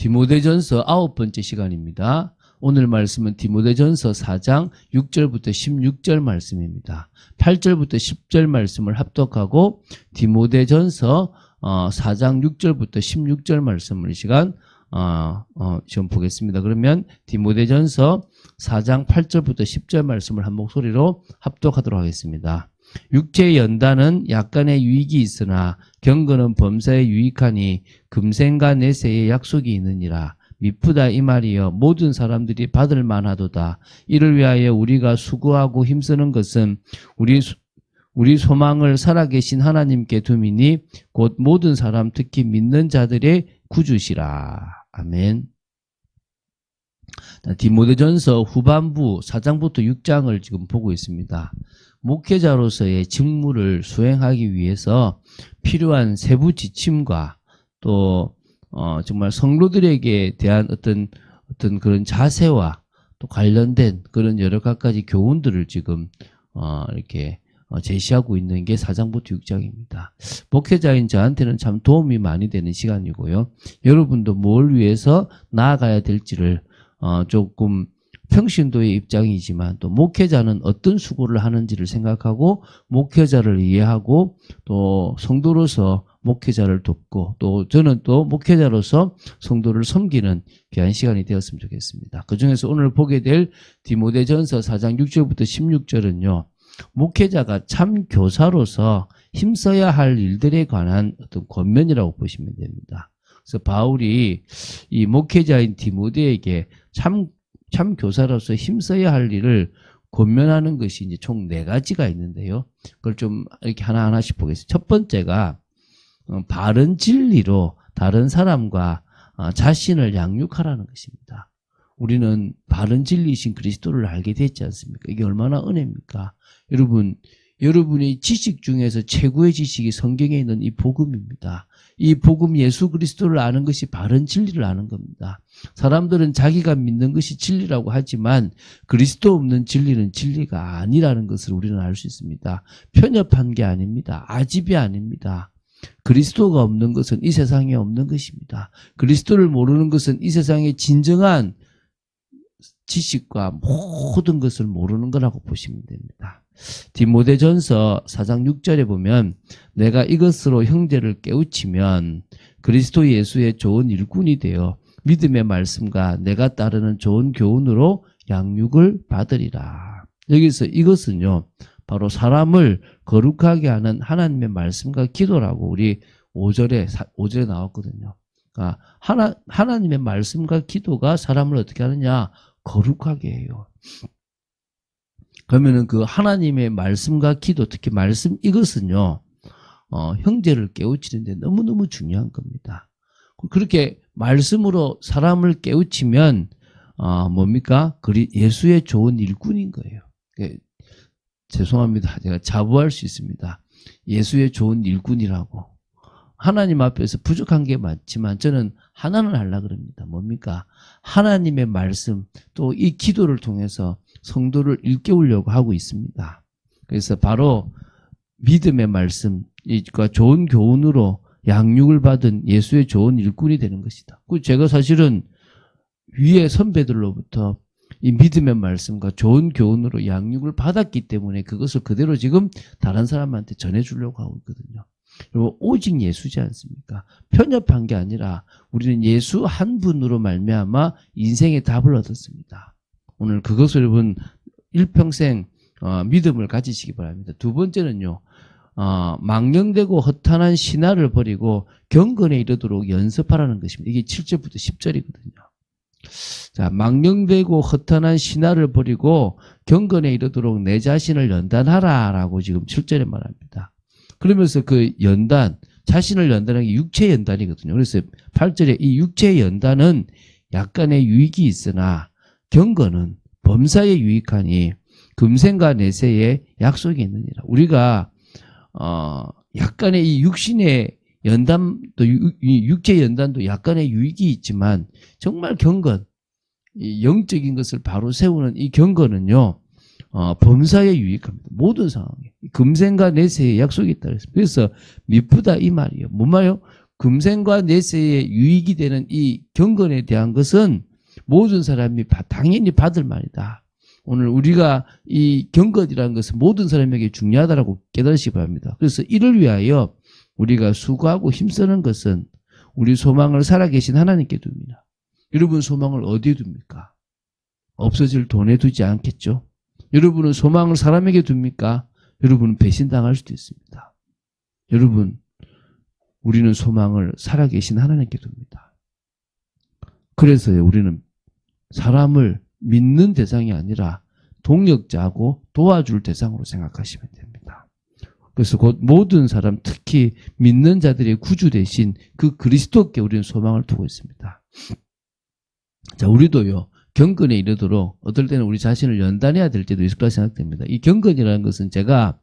디모데전서 9번째 시간입니다. 오늘 말씀은 디모데전서 4장 6절부터 16절 말씀입니다. 8절부터 10절 말씀을 합독하고 디모데전서 4장 6절부터 16절 말씀을 이 시간 좀 보겠습니다. 그러면 디모데전서 4장 8절부터 10절 말씀을 한 목소리로 합독하도록 하겠습니다. 육체의 연단은 약간의 유익이 있으나 경건은 범사에 유익하니 금생과 내세에 약속이 있느니라. 미쁘다 이 말이여 모든 사람들이 받을 만하도다. 이를 위하여 우리가 수고하고 힘쓰는 것은 우리 소망을 살아계신 하나님께 둠이니 곧 모든 사람 특히 믿는 자들의 구주시라. 아멘. 디모데전서 후반부 4장부터 6장을 지금 보고 있습니다. 목회자로서의 직무를 수행하기 위해서 필요한 세부 지침과 또 정말 성도들에게 대한 어떤 그런 자세와 또 관련된 그런 여러 가지 교훈들을 지금 이렇게 제시하고 있는 게 4장부터 6장입니다. 목회자인 저한테는 참 도움이 많이 되는 시간이고요. 여러분도 뭘 위해서 나아가야 될지를 조금 평신도의 입장이지만 또 목회자는 어떤 수고를 하는지를 생각하고 목회자를 이해하고 또 성도로서 목회자를 돕고 또 저는 또 목회자로서 성도를 섬기는 귀한 시간이 되었으면 좋겠습니다. 그중에서 오늘 보게 될 디모데전서 4장 6절부터 16절은요. 목회자가 참 교사로서 힘써야 할 일들에 관한 어떤 권면이라고 보시면 됩니다. 그래서 바울이 이 목회자인 디모데에게 참 교사로서 힘써야 할 일을 권면하는 것이 이제 총 4가지가 있는데요. 그걸 좀 이렇게 하나하나씩 보겠습니다. 첫 번째가 바른 진리로 다른 사람과 자신을 양육하라는 것입니다. 우리는 바른 진리이신 그리스도를 알게 됐지 않습니까? 이게 얼마나 은혜입니까? 여러분의 지식 중에서 최고의 지식이 성경에 있는 이 복음입니다. 이 복음 예수 그리스도를 아는 것이 바른 진리를 아는 겁니다. 사람들은 자기가 믿는 것이 진리라고 하지만 그리스도 없는 진리는 진리가 아니라는 것을 우리는 알 수 있습니다. 편협한 게 아닙니다. 아집이 아닙니다. 그리스도가 없는 것은 이 세상에 없는 것입니다. 그리스도를 모르는 것은 이 세상의 진정한 지식과 모든 것을 모르는 거라고 보시면 됩니다. 디모데전서 4장 6절에 보면 내가 이것으로 형제를 깨우치면 그리스도 예수의 좋은 일꾼이 되어 믿음의 말씀과 내가 따르는 좋은 교훈으로 양육을 받으리라. 여기서 이것은요 바로 사람을 거룩하게 하는 하나님의 말씀과 기도라고 우리 5절에 나왔거든요. 그러니까 하나님의 말씀과 기도가 사람을 어떻게 하느냐? 거룩하게 해요. 그러면은 그 하나님의 말씀과 기도, 특히 말씀 이것은요, 형제를 깨우치는데 너무너무 중요한 겁니다. 그렇게 말씀으로 사람을 깨우치면, 뭡니까? 예수의 좋은 일꾼인 거예요. 죄송합니다. 제가 자부할 수 있습니다. 예수의 좋은 일꾼이라고. 하나님 앞에서 부족한 게 많지만 저는 하나는 하려고 그럽니다. 뭡니까? 하나님의 말씀 또 이 기도를 통해서 성도를 일깨우려고 하고 있습니다. 그래서 바로 믿음의 말씀과 좋은 교훈으로 양육을 받은 예수의 좋은 일꾼이 되는 것이다. 제가 사실은 위에 선배들로부터 이 믿음의 말씀과 좋은 교훈으로 양육을 받았기 때문에 그것을 그대로 지금 다른 사람한테 전해주려고 하고 있거든요. 그리고 오직 예수지 않습니까? 편협한 게 아니라 우리는 예수 한 분으로 말미암아 인생의 답을 얻었습니다. 오늘 그것을 여러분 일평생 믿음을 가지시기 바랍니다. 두 번째는요. 망령되고 허탄한 신화를 버리고 경건에 이르도록 연습하라는 것입니다. 이게 7절부터 10절이거든요. 자, 망령되고 허탄한 신화를 버리고 경건에 이르도록 내 자신을 연단하라라고 지금 7절에 말합니다. 그러면서 그 연단, 자신을 연단하는 게 육체 연단이거든요. 그래서 8절에 이 육체의 연단은 약간의 유익이 있으나 경건은 범사에 유익하니 금생과 내세에 약속이 있느니라. 우리가 약간의 이 육신의 연단도 이 육체 연단도 약간의 유익이 있지만 정말 경건, 이 영적인 것을 바로 세우는 이 경건은요. 범사에 유익합니다. 모든 상황에. 금생과 내세에 약속이 있다. 그래서 미쁘다 이 말이에요. 뭔 말이요? 금생과 내세에 유익이 되는 이 경건에 대한 것은 모든 사람이 당연히 받을 말이다. 오늘 우리가 이 경건이라는 것은 모든 사람에게 중요하다고 깨달으시기 바랍니다. 그래서 이를 위하여 우리가 수고하고 힘쓰는 것은 우리 소망을 살아계신 하나님께 둡니다. 여러분 소망을 어디에 둡니까? 없어질 돈에 두지 않겠죠? 여러분은 소망을 사람에게 둡니까? 여러분은 배신당할 수도 있습니다. 여러분, 우리는 소망을 살아계신 하나님께 둡니다. 그래서요, 우리는 사람을 믿는 대상이 아니라 동역자하고 도와줄 대상으로 생각하시면 됩니다. 그래서 곧 모든 사람, 특히 믿는 자들의 구주 대신 그 그리스도께 우리는 소망을 두고 있습니다. 자, 우리도요, 경건에 이르도록 어떨 때는 우리 자신을 연단해야 될 때도 있을 거라 생각됩니다. 이 경건이라는 것은 제가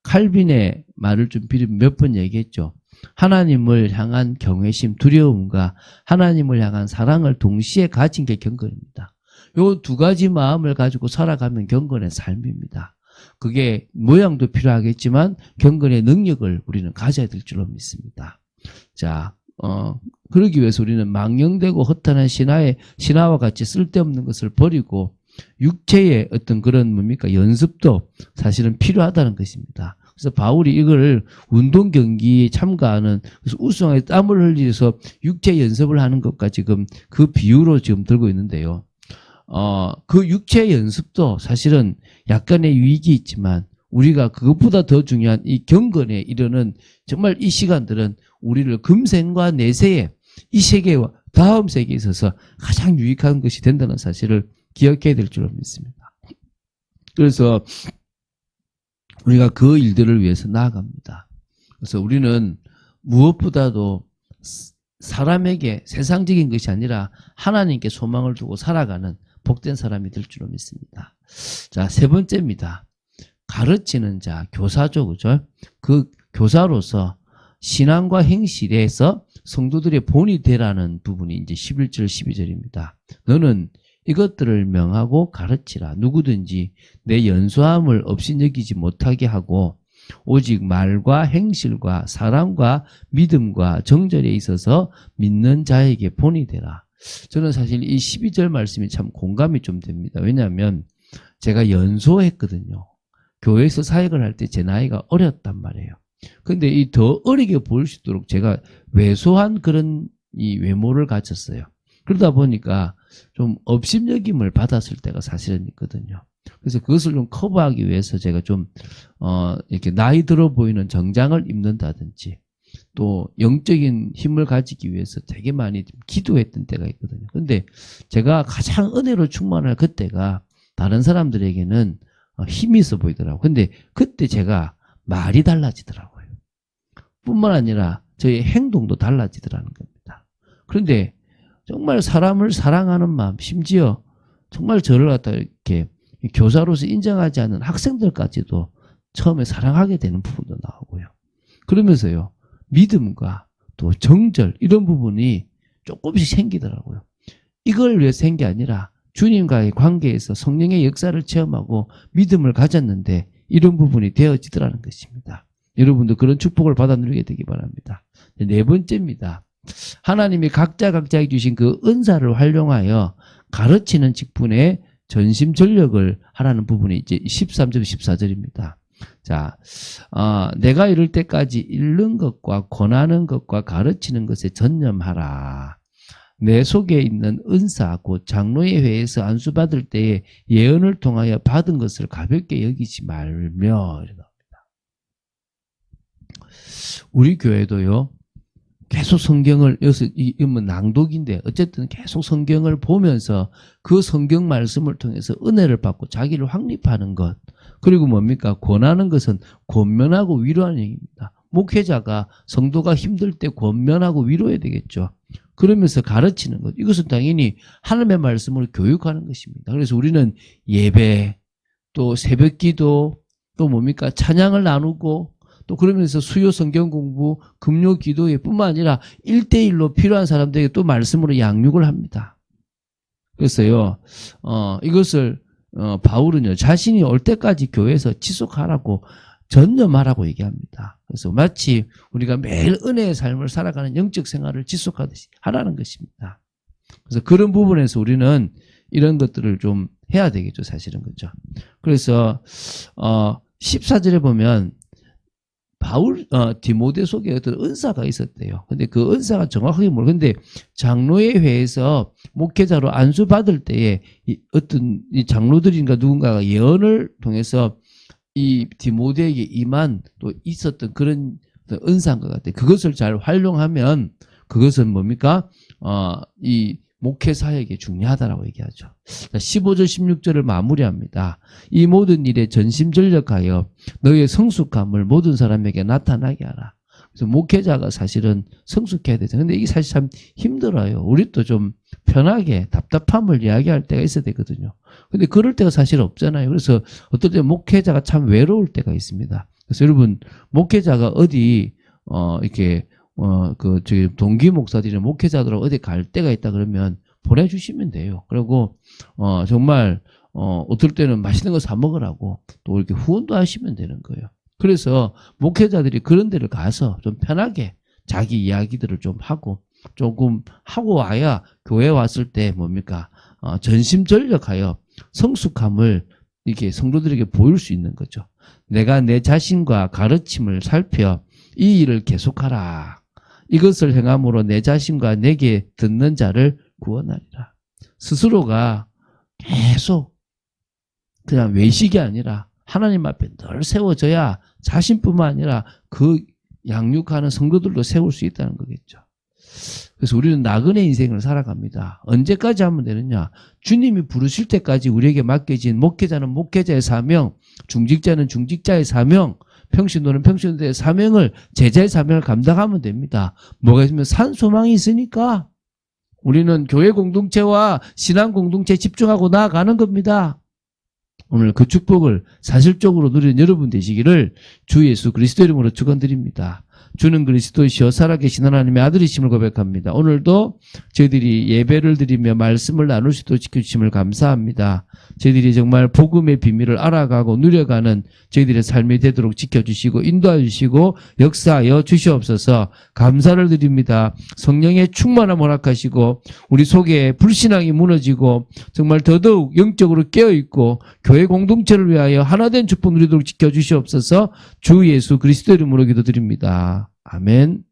칼빈의 말을 좀 빌리면 몇 번 얘기했죠. 하나님을 향한 경외심, 두려움과 하나님을 향한 사랑을 동시에 가진 게 경건입니다. 요 두 가지 마음을 가지고 살아가면 경건의 삶입니다. 그게 모양도 필요하겠지만 경건의 능력을 우리는 가져야 될 줄로 믿습니다. 자, 그러기 위해서 우리는 망령되고 허탄한 신화와 같이 쓸데없는 것을 버리고 육체의 어떤 그런 연습도 사실은 필요하다는 것입니다. 그래서 바울이 이걸 운동 경기에 참가하는, 그래서 우승에 땀을 흘려서 육체 연습을 하는 것과 지금 그 비유로 지금 들고 있는데요. 그 육체 연습도 사실은 약간의 유익이 있지만 우리가 그것보다 더 중요한 이 경건에 이르는 정말 이 시간들은 우리를 금생과 내세에 이 세계와 다음 세계에 있어서 가장 유익한 것이 된다는 사실을 기억해야 될 줄로 믿습니다. 그래서 우리가 그 일들을 위해서 나아갑니다. 그래서 우리는 무엇보다도 사람에게 세상적인 것이 아니라 하나님께 소망을 두고 살아가는 복된 사람이 될 줄로 믿습니다. 자, 세 번째입니다. 가르치는 자, 교사죠, 그죠? 그 교사로서 신앙과 행실에서 성도들의 본이 되라는 부분이 이제 11절, 12절입니다. 너는 이것들을 명하고 가르치라. 누구든지 내 연소함을 없이 여기지 못하게 하고 오직 말과 행실과 사랑과 믿음과 정절에 있어서 믿는 자에게 본이 되라. 저는 사실 이 12절 말씀이 참 공감이 좀 됩니다. 왜냐하면 제가 연소했거든요. 교회에서 사역을 할 때 제 나이가 어렸단 말이에요. 근데 이 더 어리게 보일 수 있도록 제가 왜소한 그런 이 외모를 가졌어요. 그러다 보니까 좀 업신여김을 받았을 때가 사실은 있거든요. 그래서 그것을 좀 커버하기 위해서 제가 좀 이렇게 나이 들어 보이는 정장을 입는다든지 또 영적인 힘을 가지기 위해서 되게 많이 기도했던 때가 있거든요. 근데 제가 가장 은혜로 충만할 그때가 다른 사람들에게는 힘이 있어 보이더라고요. 근데 그때 제가 말이 달라지더라고요. 뿐만 아니라 저의 행동도 달라지더라는 겁니다. 그런데 정말 사람을 사랑하는 마음, 심지어 정말 저를 갖다 이렇게 교사로서 인정하지 않는 학생들까지도 처음에 사랑하게 되는 부분도 나오고요. 그러면서요, 믿음과 또 정절 이런 부분이 조금씩 생기더라고요. 이걸 위해서 생긴 게 아니라 주님과의 관계에서 성령의 역사를 체험하고 믿음을 가졌는데 이런 부분이 되어지더라는 것입니다. 여러분도 그런 축복을 받아 누리게 되기 바랍니다. 네 번째입니다. 하나님이 각자에게 주신 그 은사를 활용하여 가르치는 직분에 전심전력을 하라는 부분이 이제 13절, 14절입니다. 자, 내가 이를 때까지 읽는 것과 권하는 것과 가르치는 것에 전념하라. 내 속에 있는 은사, 곧 장로의 회에서 안수받을 때에 예언을 통하여 받은 것을 가볍게 여기지 말며. 우리 교회도요, 계속 성경을, 여기서 이건 낭독인데 어쨌든 계속 성경을 보면서 그 성경 말씀을 통해서 은혜를 받고 자기를 확립하는 것. 그리고 뭡니까? 권하는 것은 권면하고 위로하는 얘기입니다. 목회자가 성도가 힘들 때 권면하고 위로해야 되겠죠. 그러면서 가르치는 것. 이것은 당연히 하나님의 말씀을 교육하는 것입니다. 그래서 우리는 예배, 또 새벽 기도, 또 뭡니까? 찬양을 나누고 또 그러면서 수요 성경 공부, 금요 기도회 뿐만 아니라 1대1로 필요한 사람들에게 또 말씀으로 양육을 합니다. 그래서요, 이것을, 바울은요, 자신이 올 때까지 교회에서 지속하라고 전념하라고 얘기합니다. 그래서 마치 우리가 매일 은혜의 삶을 살아가는 영적 생활을 지속하듯이 하라는 것입니다. 그래서 그런 부분에서 우리는 이런 것들을 좀 해야 되겠죠, 사실은. 그죠. 그래서 14절에 보면 디모데 속에 어떤 은사가 있었대요. 근데 그 은사가 정확하게 근데 장로의 회에서 목회자로 안수받을 때에 어떤 이 장로들인가 누군가가 예언을 통해서 이 디모데에게 임한 또 있었던 그런 은사인 것 같아요. 그것을 잘 활용하면 그것은 뭡니까? 이 목회 사역에 중요하다라고 얘기하죠. 15절 16절을 마무리합니다. 이 모든 일에 전심전력하여 너의 성숙함을 모든 사람에게 나타나게 하라. 그래서 목회자가 사실은 성숙해야 되죠. 근데 이게 사실 참 힘들어요. 우리도 좀 편하게 답답함을 이야기할 때가 있어야 되거든요. 근데 그럴 때가 사실 없잖아요. 그래서 어떨 때 목회자가 참 외로울 때가 있습니다. 그래서 여러분, 목회자가 어디 이렇게 저기 동기 목사들이나 목회자들하고 어디 갈 때가 있다 그러면 보내주시면 돼요. 그리고 정말 어떨 때는 맛있는 거 사 먹으라고 또 이렇게 후원도 하시면 되는 거예요. 그래서 목회자들이 그런 데를 가서 좀 편하게 자기 이야기들을 좀 하고 조금 하고 와야 교회 왔을 때 뭡니까? 전심전력하여 성숙함을 이렇게 성도들에게 보일 수 있는 거죠. 내가 내 자신과 가르침을 살펴 이 일을 계속하라. 이것을 행함으로 내 자신과 내게 듣는 자를 구원하리라. 스스로가 계속 그냥 외식이 아니라 하나님 앞에 늘 세워져야 자신뿐만 아니라 그 양육하는 성도들도 세울 수 있다는 거겠죠. 그래서 우리는 나그네 인생을 살아갑니다. 언제까지 하면 되느냐? 주님이 부르실 때까지 우리에게 맡겨진 목회자는 목회자의 사명, 중직자는 중직자의 사명, 평신도는 평신도의 사명을, 제자의 사명을 감당하면 됩니다. 뭐가 있으면 산소망이 있으니까 우리는 교회 공동체와 신앙 공동체에 집중하고 나아가는 겁니다. 오늘 그 축복을 사실적으로 누리는 여러분 되시기를 주 예수 그리스도 이름으로 축원드립니다. 주는 그리스도이시여 살아계신 하나님의 아들이심을 고백합니다. 오늘도 저희들이 예배를 드리며 말씀을 나눌 수 있도록 지켜주심을 감사합니다. 저희들이 정말 복음의 비밀을 알아가고 누려가는 저희들의 삶이 되도록 지켜주시고 인도해 주시고 역사하여 주시옵소서. 감사를 드립니다. 성령의 충만함 허락하시고 우리 속에 불신앙이 무너지고 정말 더더욱 영적으로 깨어있고 교회 공동체를 위하여 하나된 축복 누리도록 지켜주시옵소서. 주 예수 그리스도 이름으로 기도드립니다. 아멘.